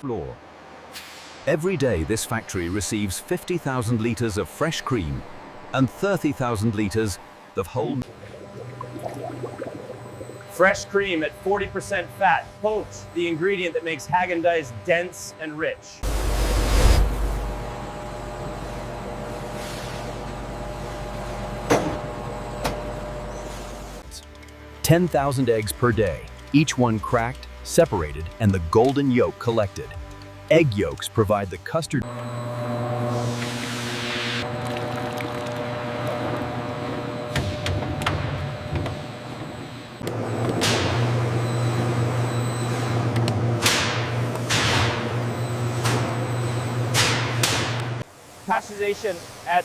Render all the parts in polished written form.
floor. Every day, this factory receives 50,000 liters of fresh cream and 30,000 liters of whole. Fresh cream at 40% fat, poached, the ingredient that makes Häagen-Dazs dense and rich. $10,000 eggs per day, each one cracked, separated, and the golden yolk collected. Egg yolks provide the custard. Pasteurization at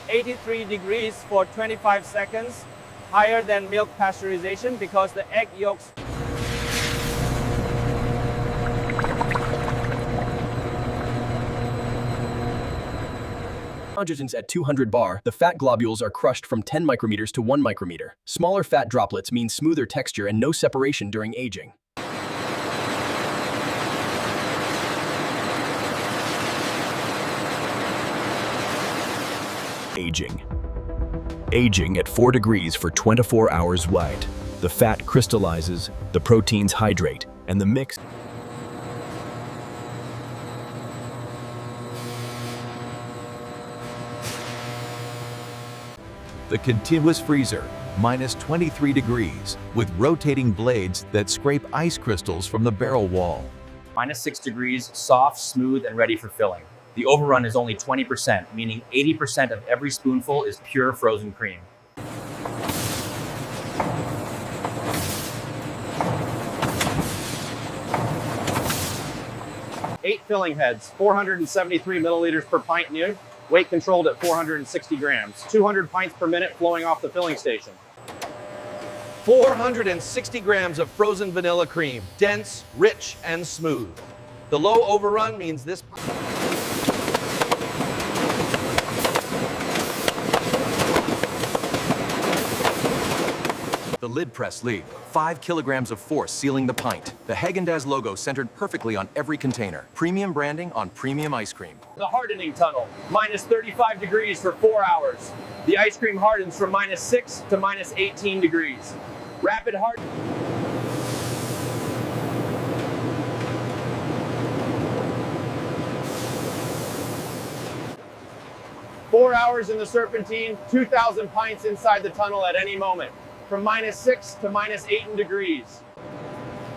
83 degrees for 25 seconds, higher than milk pasteurization because the egg yolks. Hydrogens at 200 bar, the fat globules are crushed from 10 micrometers to 1 micrometer. Smaller fat droplets mean smoother texture and no separation during aging. Aging at 4 degrees for 24 hours wide. The fat crystallizes, the proteins hydrate, and the mix. The continuous freezer, minus 23 degrees, with rotating blades that scrape ice crystals from the barrel wall. Minus 6 degrees, soft, smooth, and ready for filling. The overrun is only 20%, meaning 80% of every spoonful is pure frozen cream. Eight filling heads, 473 milliliters per pint new, weight controlled at 460 grams, 200 pints per minute flowing off the filling station. 460 grams of frozen vanilla cream, dense, rich, and smooth. The low overrun means this. The lid press lead, 5 kilograms of force sealing the pint. The Häagen-Dazs logo centered perfectly on every container. Premium branding on premium ice cream. The hardening tunnel, minus 35 degrees for 4 hours. The ice cream hardens from minus 6 to minus 18 degrees. Rapid hardening. Four hours in the serpentine, 2,000 pints inside the tunnel at any moment. From minus 6 to minus 18 degrees.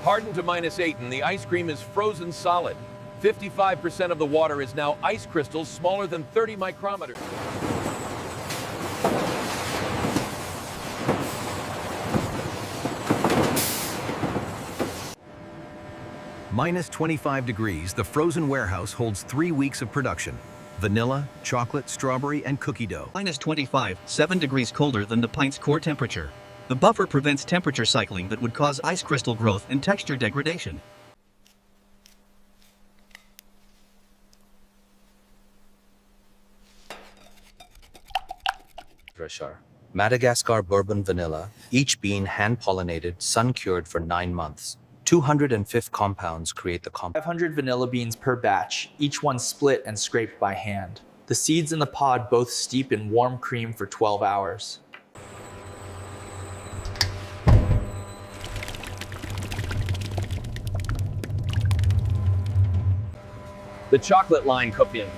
Hardened to minus 8, and the ice cream is frozen solid. 55% of the water is now ice crystals smaller than 30 micrometers. Minus 25 degrees, the frozen warehouse holds 3 weeks of production. Vanilla, chocolate, strawberry, and cookie dough. Minus 25, 7 degrees colder than the pint's core temperature. The buffer prevents temperature cycling that would cause ice crystal growth and texture degradation. Madagascar bourbon vanilla, each bean hand-pollinated, sun-cured for 9 months. 205 compounds create the 500 vanilla beans per batch, each one split and scraped by hand. The seeds in the pod both steep in warm cream for 12 hours. The chocolate line cooking.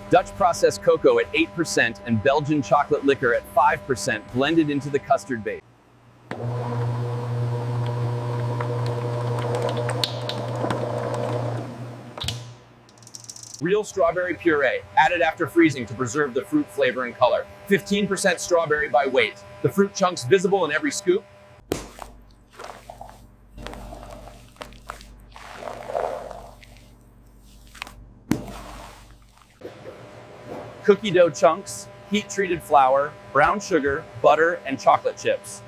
Dutch processed cocoa at 8% and Belgian chocolate liquor at 5% blended into the custard base. Real strawberry puree, added after freezing to preserve the fruit flavor and color. 15% strawberry by weight. The fruit chunks visible in every scoop. Cookie dough chunks, heat-treated flour, brown sugar, butter, and chocolate chips.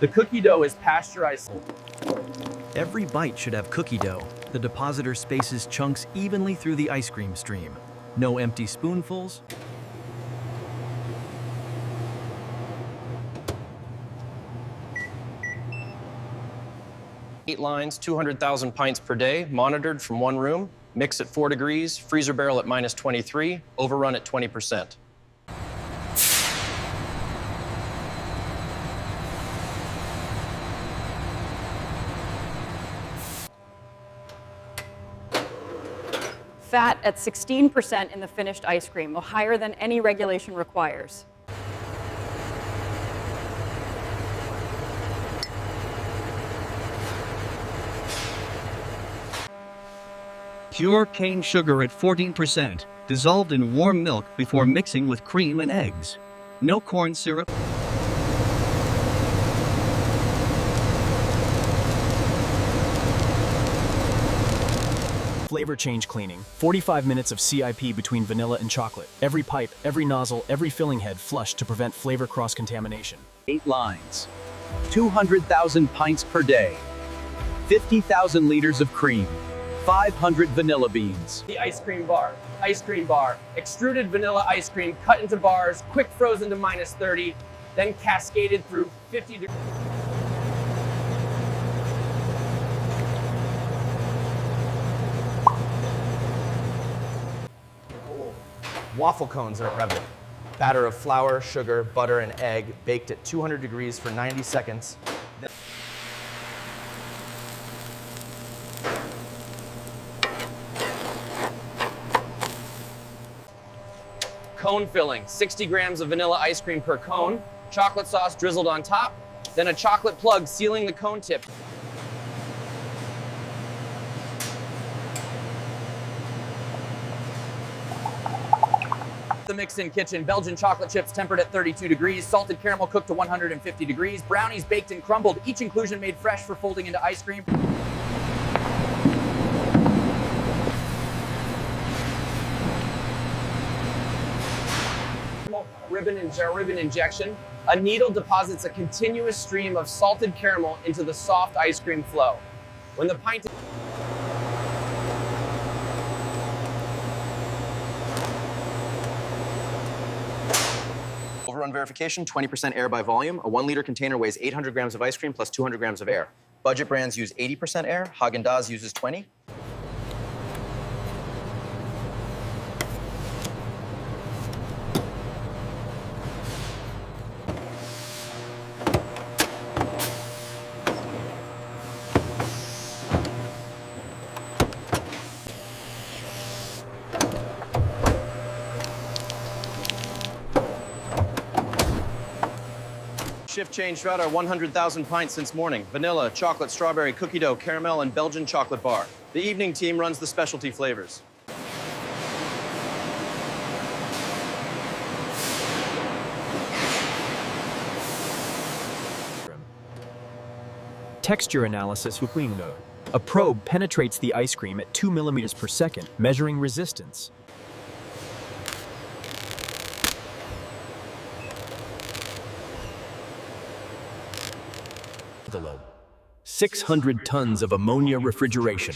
The cookie dough is pasteurized. Every bite should have cookie dough. The depositor spaces chunks evenly through the ice cream stream. No empty spoonfuls. Eight lines, 200,000 pints per day, monitored from one room. Mix at 4 degrees, freezer barrel at -23, overrun at 20%. Fat at 16% in the finished ice cream, higher than any regulation requires. Pure cane sugar at 14%, dissolved in warm milk before mixing with cream and eggs. No corn syrup. Flavor change cleaning. 45 minutes of CIP between vanilla and chocolate. Every pipe, every nozzle, every filling head flushed to prevent flavor cross-contamination. 8 lines. 200,000 pints per day. 50,000 liters of cream. 500 vanilla beans. The ice cream bar. Ice cream bar. Extruded vanilla ice cream cut into bars, quick frozen to -30, then cascaded through 50 degrees. Waffle cones are at Revit. Batter of flour, sugar, butter, and egg baked at 200 degrees for 90 seconds. Cone filling, 60 grams of vanilla ice cream per cone, chocolate sauce drizzled on top, then a chocolate plug sealing the cone tip. The mixed-in kitchen, Belgian chocolate chips tempered at 32 degrees, salted caramel cooked to 150 degrees, brownies baked and crumbled, each inclusion made fresh for folding into ice cream. Ribbon injection. A needle deposits a continuous stream of salted caramel into the soft ice cream flow. When the pint Overrun verification, 20% air by volume. A 1-liter container weighs 800 grams of ice cream plus 200 grams of air. Budget brands use 80% air. Haagen-Dazs uses 20. Shift change throughout our 100,000 pints since morning. Vanilla, chocolate, strawberry, cookie dough, caramel, and Belgian chocolate bar. The evening team runs the specialty flavors. Texture analysis with Wingo. A probe penetrates the ice cream at 2 millimeters per second, measuring resistance. The load. 600 tons of ammonia refrigeration,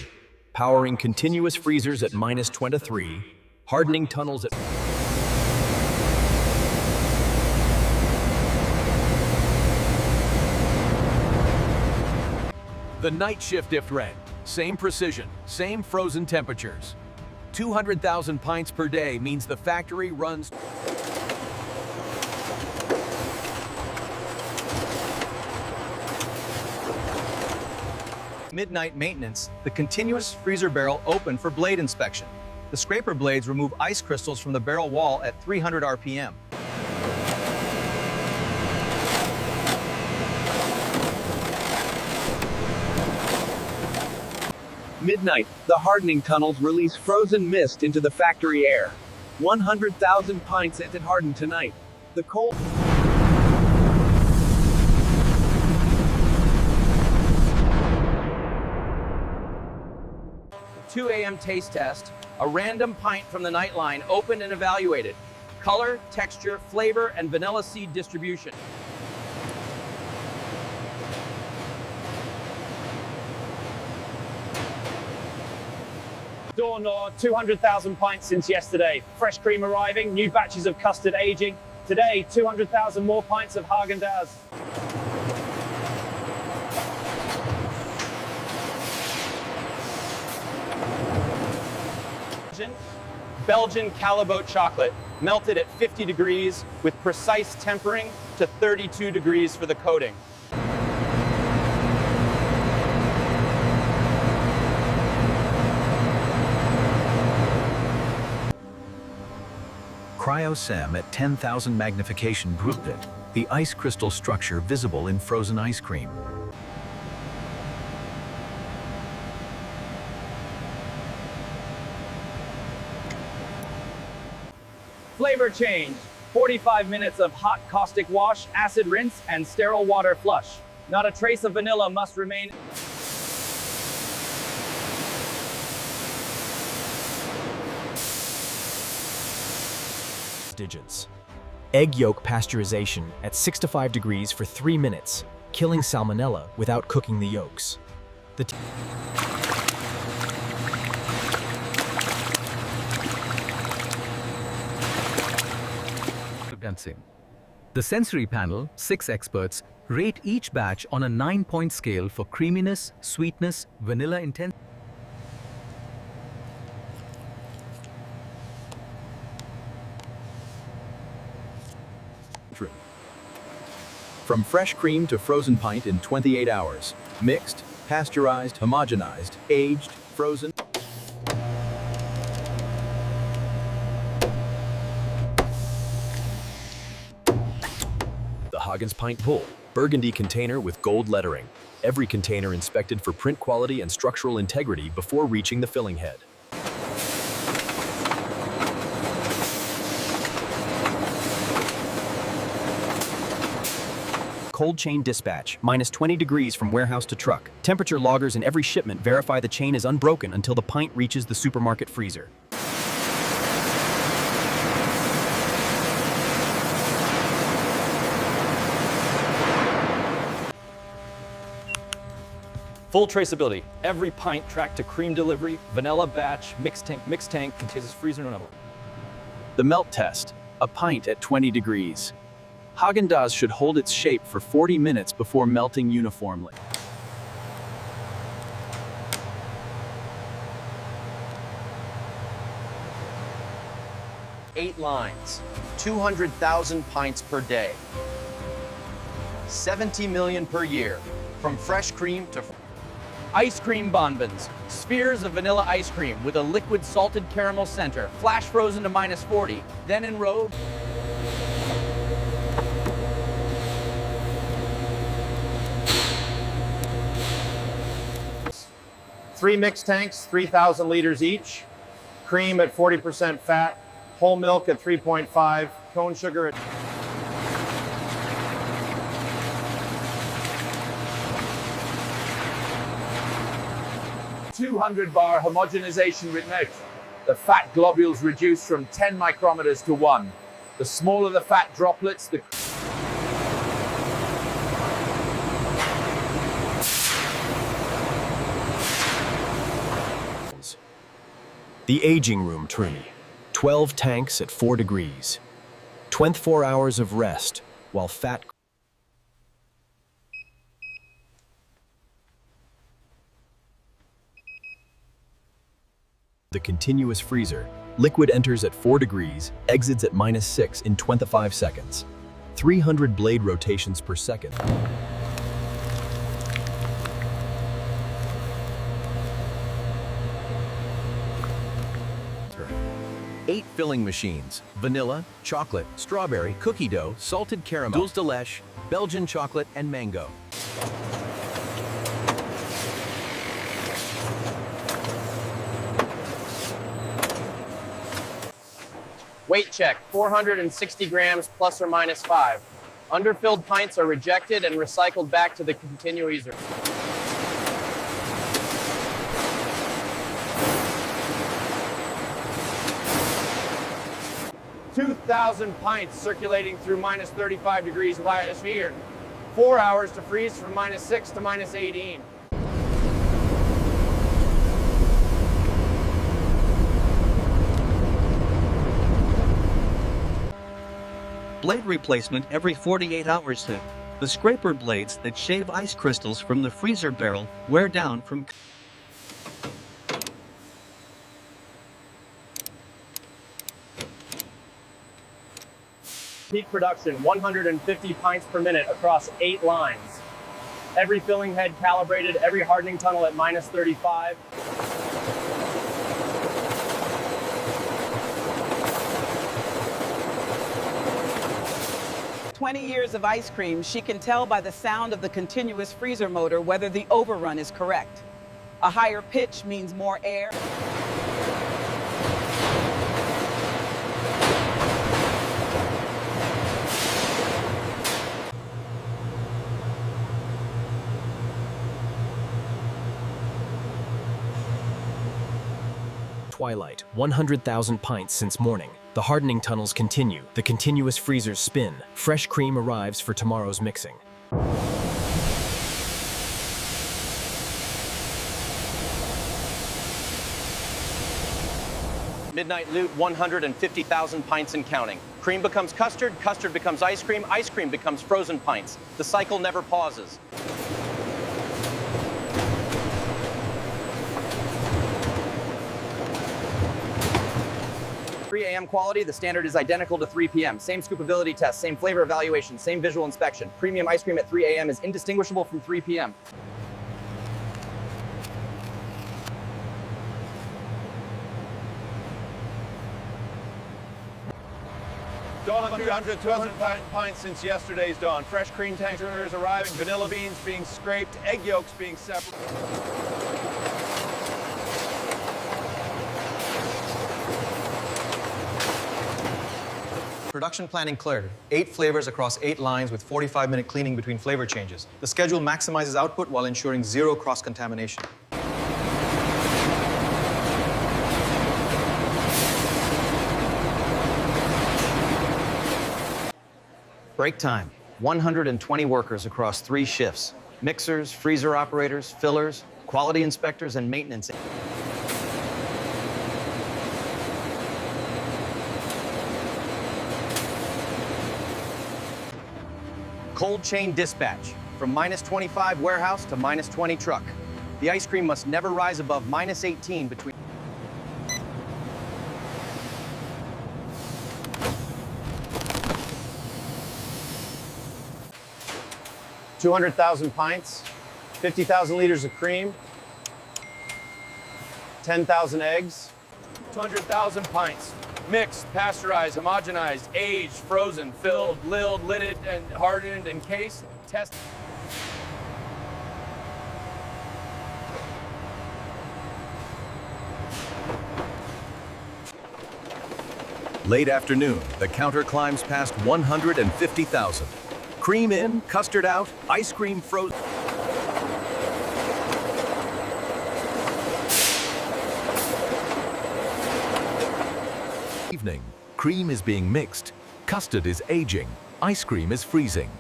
powering continuous freezers at -23, hardening tunnels at The night shift red. Same precision, same frozen temperatures. 200,000 pints per day means the factory runs Midnight maintenance, the continuous freezer barrel open for blade inspection. The scraper blades remove ice crystals from the barrel wall at 300 RPM. Midnight, the hardening tunnels release frozen mist into the factory air. 100,000 pints entered hardened tonight. The cold 2 a.m. taste test, a random pint from the nightline opened and evaluated. Color, texture, flavor, and vanilla seed distribution. Dawn or 200,000 pints since yesterday. Fresh cream arriving, new batches of custard aging. Today, 200,000 more pints of Haagen-Dazs. Belgian Calabote chocolate, melted at 50 degrees with precise tempering to 32 degrees for the coating. Cryo-SEM at 10,000 magnification Breathtaking, the ice crystal structure visible in frozen ice cream. Flavor change. 45 minutes of hot caustic wash, acid rinse, and sterile water flush. Not a trace of vanilla must remain. Digits. Egg yolk pasteurization at 6 to 5 degrees for 3 minutes, killing salmonella without cooking the yolks. The sensory panel, 6 experts, rate each batch on a 9-point scale for creaminess, sweetness, vanilla intensity. From fresh cream to frozen pint in 28 hours. Mixed, pasteurized, homogenized, aged, frozen. The Hagen's Pint Pull. Burgundy container with gold lettering. Every container inspected for print quality and structural integrity before reaching the filling head. Cold chain dispatch, minus 20 degrees from warehouse to truck. Temperature loggers in every shipment verify the chain is unbroken until the pint reaches the supermarket freezer. Full traceability. Every pint tracked to cream delivery, vanilla batch, mixed tank contains freezer level. The melt test, a pint at 20 degrees. Haagen-Dazs should hold its shape for 40 minutes before melting uniformly. Eight lines, 200,000 pints per day, 70 million per year, from fresh cream to Ice cream bonbons, spheres of vanilla ice cream with a liquid salted caramel center, flash frozen to minus 40, then enrobed. Three mixed tanks, 3,000 liters each, cream at 40% fat, whole milk at 3.5, cone sugar at 200 bar homogenization with note. The fat globules reduced from 10 micrometers to 1. The smaller the fat droplets, the The aging room tree. 12 tanks at 4 degrees. 24 hours of rest while fat. The continuous freezer. Liquid enters at 4 degrees, exits at minus 6 in 25 seconds. 300 blade rotations per second. Eight filling machines: vanilla, chocolate, strawberry, cookie dough, salted caramel, dulce de leche, Belgian chocolate, and mango. weight check, 460 grams plus or minus 5. Underfilled pints are rejected and recycled back to the continuizer. "2,000 pints circulating through minus 35 degrees of atmosphere. 4 hours to freeze from minus 6 to minus 18. Blade replacement every 48 hours. The scraper blades that shave ice crystals from the freezer barrel wear down from Peak production, 150 pints per minute across 8 lines. Every filling head calibrated, every hardening tunnel at minus 35. Years of ice cream, she can tell by the sound of the continuous freezer motor whether the overrun is correct. A higher pitch means more air. Twilight, 100,000 pints since morning. The hardening tunnels continue, the continuous freezers spin. Fresh cream arrives for tomorrow's mixing. Midnight loot, 150,000 pints and counting. Cream becomes custard, custard becomes ice cream becomes frozen pints. The cycle never pauses. 3 a.m. quality, the standard is identical to 3 p.m. Same scoopability test, same flavor evaluation, same visual inspection. Premium ice cream at 3 a.m. is indistinguishable from 3 p.m. Dawn, 200,000 pints since yesterday's dawn. Fresh cream tankers arriving, vanilla beans being scraped, egg yolks being separated. Production planning cleared. 8 flavors across 8 lines with 45-minute cleaning between flavor changes. The schedule maximizes output while ensuring zero cross-contamination. Break time. 120 workers across 3 shifts. Mixers, freezer operators, fillers, quality inspectors, and maintenance. Cold chain dispatch, from minus 25 warehouse to minus 20 truck. The ice cream must never rise above minus 18 between. $200,000 pints, 50,000 liters of cream, 10,000 eggs. 200,000 pints. Mixed, pasteurized, homogenized, aged, frozen, filled, lilled, lidded, and hardened, and cased, tested. Late afternoon, the counter climbs past 150,000. Cream in, custard out, ice cream frozen. Evening, cream is being mixed, custard is aging, ice cream is freezing.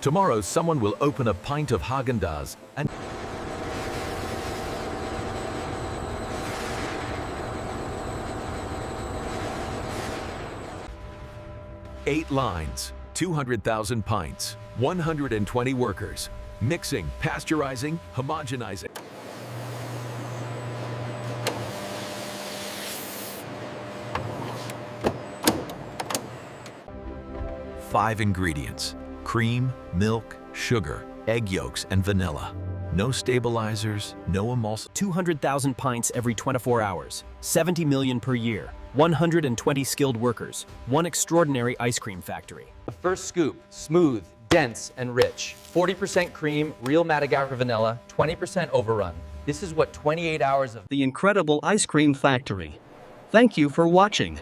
Tomorrow, someone will open a pint of Häagen-Dazs and 8 lines, 200,000 pints, 120 workers, mixing, pasteurizing, homogenizing. Five ingredients: cream, milk, sugar, egg yolks, and vanilla. No stabilizers, no emulsifiers. 200,000 pints every 24 hours, 70 million per year, 120 skilled workers, one extraordinary ice cream factory. The first scoop, smooth, dense, and rich. 40% cream, real Madagascar vanilla, 20% overrun. This is what 28 hours of the incredible ice cream factory. Thank you for watching.